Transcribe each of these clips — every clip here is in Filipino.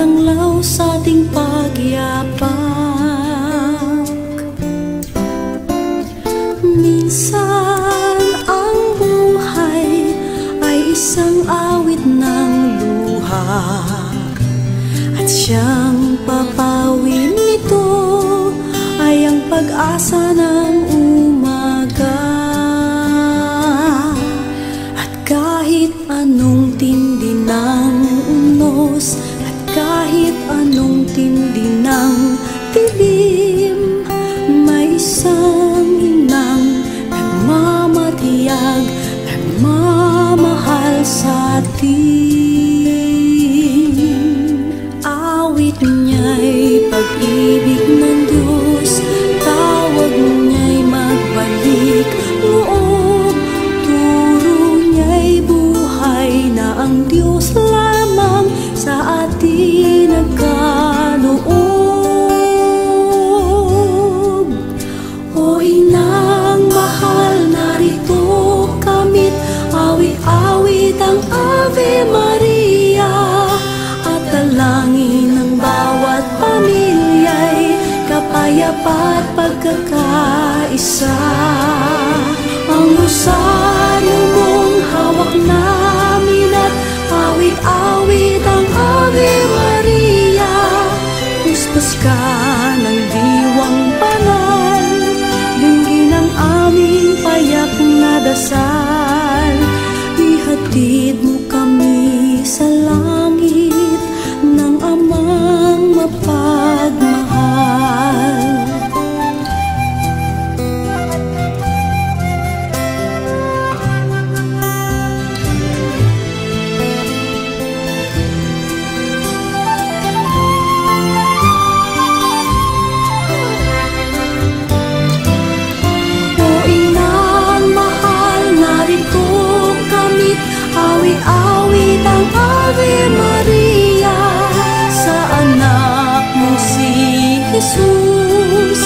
tanglaw sa ating pagyapak. Minsan ang buhay ay isang awit ng luha, at siyang papawin nito ay ang pag-asa ng umaga. At kahit anong tindi ng unos, at kahit anong tindi ng dilim, may isang inang nagmamatiyag, nagmamahal sa atin. Awit niya'y pag-ibig ng Diyos, tawag niya'y magbalik loob, turo niya'y buhay na ang Diyos lamang sa atin nagkaloob. O inang mahal, narito kamit, awit-awit ang Ave Maria, at dalangin ng bawat pamilya'y kapayapa at pagkakaisa. Ang rosaryo mong hawak namin at awit-awit ang Ave Maria, puspos ka ng diwang banal, dinggin ang aming payak na dasal. Ihatid mo kami sa langit ng Amang mapagmahal. Awit-awit ang Ave Maria sa anak mo si Jesus.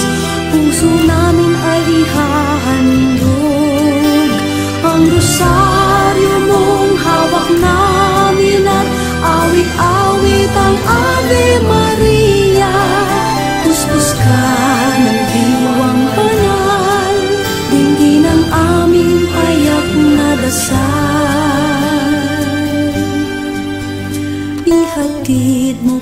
Puso namin ay ihahandog, ang rosaryo mong hawak namin, at awit-awit ang Ave Maria, puspos ka ng diwang banal, dinggin ang aming payak na dasal. Ihatid mo